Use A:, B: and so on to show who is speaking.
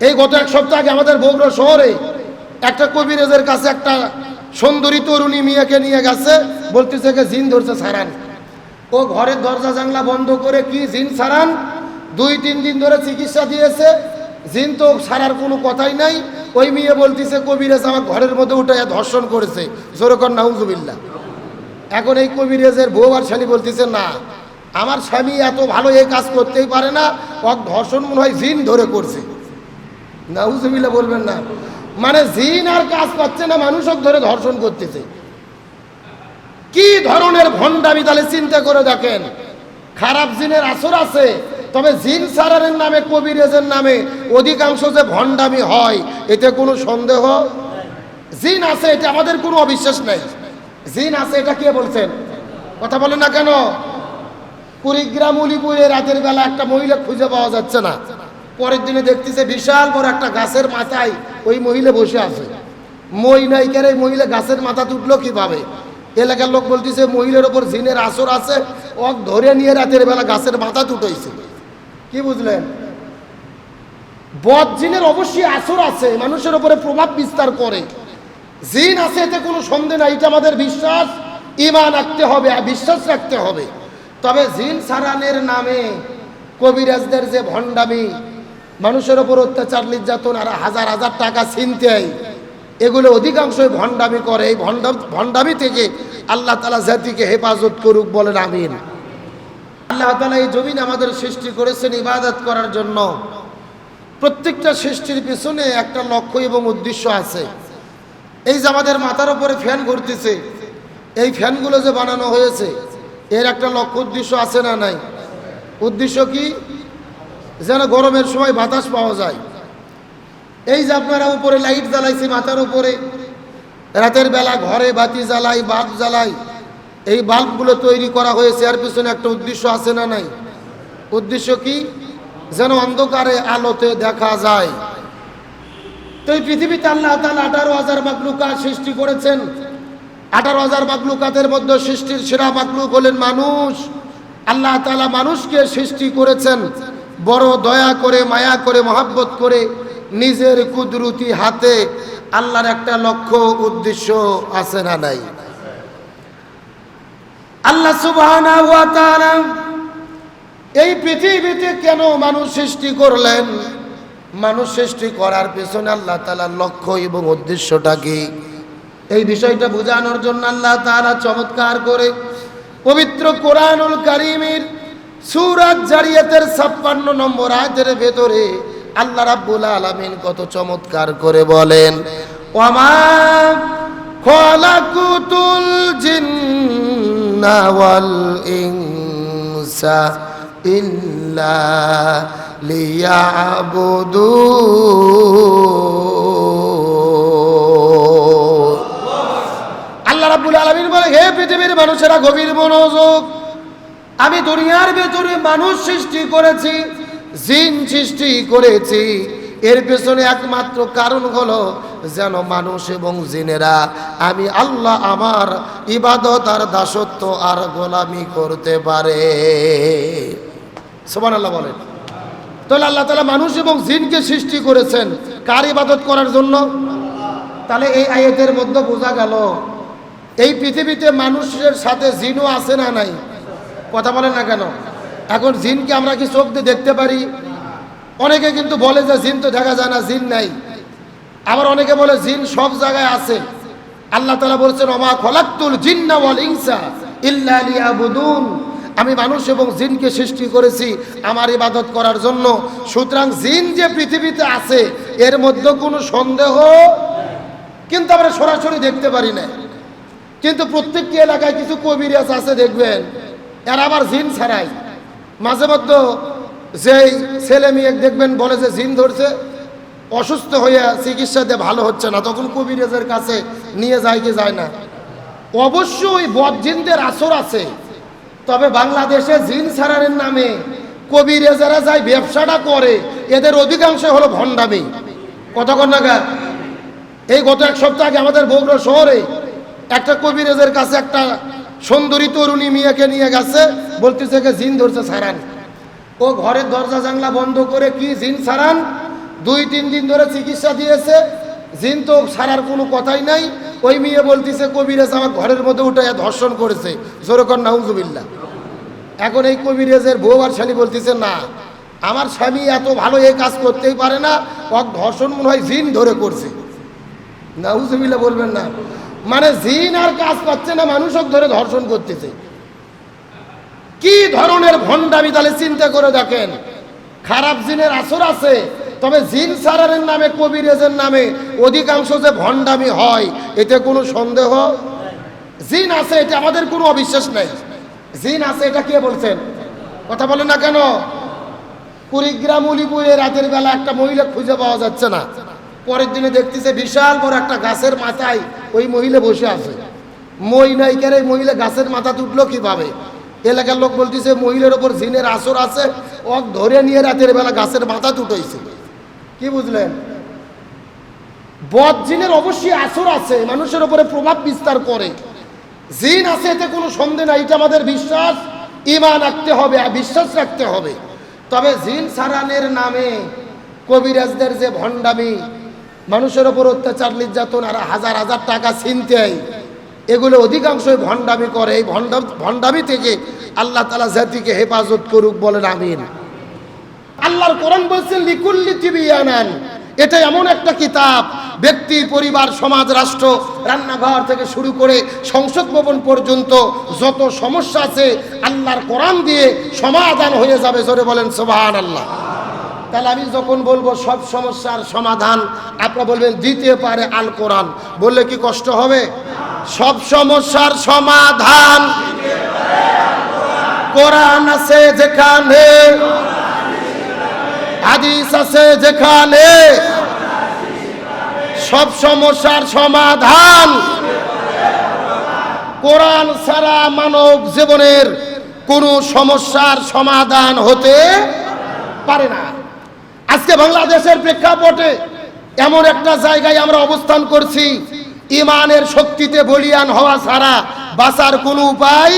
A: এই গত এক সপ্তাহ আগে আমাদের বগুড়া শহরে একটা কবিরাজের কাছে একটা সুন্দরী তরুণী মেয়েকে নিয়ে গেছে, বলতেছে যে জিন ধরছে সারান। ও ঘরের দরজা জানলা বন্ধ করে কি জিন সারান, 2-3 দিন ধরে চিকিৎসা দিয়েছে, জিন তো সারার কোনো কথাই নাই। ওই মেয়ে বলতেছে কবিরাজ আমার ঘরের মধ্যে উঠে ধর্ষণ করেছে, জোরকর নাউজুবিল্লাহ। এখন এই কবিরাজের বউ আর শালী বলতেছে না, আমার স্বামী এত ভালো এই কাজ করতেই পারে না, ওর ধর্ষণ মনে হয় জিন ধরে করছে। নাউজুবিল্লাহ বলবেন না, মানে জিন আর কাজ পাচ্ছে না, মানুষক ধরে ধর্ষণ করতেছে। কি ধরনের ভণ্ডামি তাহলে চিন্তা করে দেখেন। খারাপ জিনের আসর আছে, তবে জিন সারারের নামে কবিরাজের নামে অধিকাংশ যে ভণ্ডামি হয় এতে কোনো সন্দেহ। জিন আছে এটা আমাদের কোনো অবিশ্বাস নেই, জিন আছে এটা কে বলছেন? কথা বলেন না কেন? কুড়িগ্রাম উলিপুরে রাতের বেলা একটা মহিলা খুঁজে পাওয়া যাচ্ছে না, পরের দিনে দেখতেছে বিশাল বড় একটা গাছের মাথায় ওই মহিলা বসে আছে। মই নাইকার এই মহিলা গাছের মাথা তুটলো কিভাবে? এলাকার লোক বলতেছে মহিলার ওপর জিনের আসর আছে, ও ধরে নিয়ে রাতের বেলা গাছের মাথা তুটাইছে। কি বুঝলেন? বদ জিনের অবশ্যই আসর আছে, মানুষের উপরে প্রভাব বিস্তার করে। জিন আছে এতে কোনো সন্দেহ নাই, এটা আমাদের বিশ্বাস, ঈমান রাখতে হবে, বিশ্বাস রাখতে হবে। তবে জিন সারানের নামে কবিরাজদের যে ভণ্ডামি, মানুষের ওপর অত্যাচার নির্যাতন আর হাজার হাজার টাকা ছিনতাই, এগুলো অধিকাংশই ভণ্ডামি করে। এই ভণ্ডামি থেকে আল্লাহ তাআলা জাতিকে হেফাজত করুক, বলেন আমিন। আল্লাহ তাআলা এই জমিন আমাদের সৃষ্টি করেছেন ইবাদত করার জন্য। প্রত্যেকটা সৃষ্টির পিছনে একটা লক্ষ্য এবং উদ্দেশ্য আছে। এই যে আমাদের মাথার উপরে ফ্যান ঘুরতেছে, এই ফ্যানগুলো যে বানানো হয়েছে এর একটা লক্ষ্য উদ্দেশ্য আছে না নাই? উদ্দেশ্য কি? যেন গরমের সময় বাতাস পাওয়া যায়। এই যে আপনারা উপরে লাইট জ্বালাইছি মাথার উপরে, রাতের বেলা ঘরে বাতি জ্বালাই, বাল্ব জ্বালাই, এই বাল্বগুলো তৈরি করা হয়েছে, এর পিছনে একটা উদ্দেশ্য আছে না নাই? উদ্দেশ্য কি? যেন অন্ধকারে আলোতে দেখা যায়। তো এই পৃথিবীতে আল্লাহ তাআলা 18,000 মাখলুকাত সৃষ্টি করেছেন। 18,000 মাখলুকাতের মধ্যে সৃষ্টির সেরা মাখলুক হলেন মানুষ। আল্লাহ তাআলা মানুষকে সৃষ্টি করেছেন বড় দয়া করে, মায়া করে, মহাব্বত করে, নিজের কুদরতি হাতে। আল্লাহর একটা লক্ষ্য উদ্দেশ্য আছে না নাই? আল্লাহ সুবহানাহু ওয়া তাআলা এই পৃথিবীতে কেন মানুষ সৃষ্টি করলেন, মানুষ সৃষ্টি করার পেছনে আল্লাহ তাআলার লক্ষ্য এবং উদ্দেশ্যটা কি, এই বিষয়টা বোঝানোর জন্য আল্লাহ তাআলা চমৎকার করে পবিত্র কোরআনুল কারীমের সূরা জারিয়াতের 56 নম্বর আয়াতের ভেতরে আল্লাহ রাব্বুল আলামিন কত চমৎকার করে বলেন, ওয়ামা খালাকুতুল জিন্না ওয়াল ইনসা ইল্লা লিয়াবুদুন। আল্লাহ রাব্বুল আলামিন বলে, হে পৃথিবীর মানুষেরা গভীর মনোযোগ, আমি দুনিয়ার ভেতরে মানুষ সৃষ্টি করেছি, জিন সৃষ্টি করেছি, এর পেছনে একমাত্র কারণ হলো যেন মানুষ এবং জিনেরা আমি আল্লাহ আমার ইবাদত আর দাসত্ব আর গোলামি করতে পারে। সুবহানাল্লাহ বলেন। তাহলে আল্লাহ তাআলা মানুষ এবং জিনকে সৃষ্টি করেছেন কার ইবাদত করার জন্য? তাহলে এই আয়াতের মধ্যে বোঝা গেল এই পৃথিবীতে মানুষের সাথে জিনও আছে না নাই? কথা বলেন না কেন? এখন জিনকে আমরা কি চোখ দিয়ে দেখতে পারি? অনেকে কিন্তু বলে যে জিন তো দেখা যায় না, জিন নাই। আবার অনেকে বলে জিন সব জায়গায় আছে। আল্লাহ তাআলা বলেছেন, ওমা খালাকতুল জিন্না ওয়াল ইনসা ইল্লা লিয়াবুদুন, আমি মানুষ এবং জিনকে সৃষ্টি করেছি আমার ইবাদত করার জন্য। সুতরাং জিন যে পৃথিবীতে আছে এর মধ্যে কোনো সন্দেহ, কিন্তু আমরা সরাসরি দেখতে পারি না। কিন্তু প্রত্যেকটি এলাকায় কিছু কবিরাজ আছে দেখবেন, এরা আবার জিন ছাড়াই মাঝে মধ্যে যেই ছেলে মেয়ে দেখবেন বলে যে জিন ধরছে, অসুস্থ হয়ে চিকিৎসা দিয়ে ভালো হচ্ছে না, তখন কবিরাজের কাছে নিয়ে যায় কি যায় না? অবশ্যই বদ জিনদের আসর আছে, তবে বাংলাদেশে জিন ছাড়ানোর নামে কবিরাজেরা যায় ব্যবসাটা করে, এদের অধিকাংশ হলো ভণ্ডামি। কতক্ষণ নাগাদ? এই গত এক সপ্তাহ আগে আমাদের বগুড়া শহরে একটা কবিরাজের কাছে একটা সুন্দরী তরুণী মেয়েকে নিয়ে গেছে, বলতেছে যে জিন ধরছে সারান। ও ঘরের দরজা জানলা বন্ধ করে কি জিন সারান, 2-3 দিন ধরে চিকিৎসা দিয়েছে, জিন তো সারার কোনো কথাই নাই। ওই মেয়ে বলতেছে কবিরাজ আমার ঘরের মধ্যে উঠে ধর্ষণ করেছে, জোরকর নাউজুবিল্লাহ। এখন এই কবিরাজের বউ আর স্বামী বলতেছে না, আমার স্বামী এত ভালো এই কাজ করতেই পারে না, ধর্ষণ মনে হয় জিন ধরে করছে। নাউজুবিল্লাহ বলবেন না, মানে জিন আর কাজ পাচ্ছে না, মানুষও ধরে ধর্ষণ করতেছে। কি ধরনের ভণ্ডামি তাহলে চিন্তা করে দেখেন। খারাপ জিনের আসর আছে, তবে জিন সারারের নামে কবিরাজের নামে অধিকাংশ যে ভণ্ডামি হয় এতে কোনো সন্দেহ। জিন আছে এটা আমাদের কোনো অবিশ্বাস নেই, জিন আছে এটা কে বলছেন? কথা বলেন না কেন? কুড়িগ্রাম উলিপুরে রাতের বেলা একটা মহিলা খুঁজে পাওয়া যাচ্ছে না, পরের দিনে দেখতেছে বিশাল বড় একটা গাছের মাথায় ওই মহিলা বসে আছে। মই নাই কেন মহিলা গাছের মাথা তুটলো কিভাবে? এলাকার লোক বলতেছে মহিলার ওপর জিনের আসর আছে, ও ধরে নিয়ে রাতের বেলা গাছের মাথা তুটাইছে। কি বুঝলেন? বদ জিনের অবশ্যই আসর আছে, মানুষের উপরে প্রভাব বিস্তার করে। জিন আছে এতে কোনো সন্দেহ নাই, এটা আমাদের বিশ্বাস। ঈমান রাখতে হবে, বিশ্বাস রাখতে হবে। তবে জিন সারানের নামে কবিরাজদের যে ভণ্ডামি, মানুষের উপর অত্যাচার নির্যাতন আর হাজার হাজার টাকা ছিনতাই, এগুলো অধিকাংশই ভণ্ডামি করে। এই ভণ্ডামি থেকে আল্লাহ তাআলা জাতিকে হেফাজত করুক, বলেন আমিন। আল্লাহর কোরআন বলছেন লিকুল্লি তিবিয়ানান, এটা এমন একটা কিতাব, ব্যক্তি, পরিবার, সমাজ, রাষ্ট্র, রান্নাঘর থেকে শুরু করে সংসদ ভবন পর্যন্ত যত সমস্যা আছে আল্লাহর কোরআন দিয়ে সমাধান হয়ে যাবে। জোরে বলেন সুবহানাল্লাহ। তাহলে আমি যখন বলবো সব সমস্যার সমাধান, আপনারা বলবেন দিতে পারে আল কোরআন, বললে কি কষ্ট হবে? সব সমস্যার সমাধান কোরআন আছে যেখানে, হাদিস আছে যেখানে, সব সমস্যার সমাধান কোরআন ছাড়া মানব জীবনের কোনো সমস্যার সমাধান হতে পারে না। আজকে বাংলাদেশের প্রেক্ষাপটে এমন একটা জায়গায় আমরা অবস্থান করছি, ইমানের শক্তিতে বলিয়ান হওয়া ছাড়া বাঁচার কোনো উপায়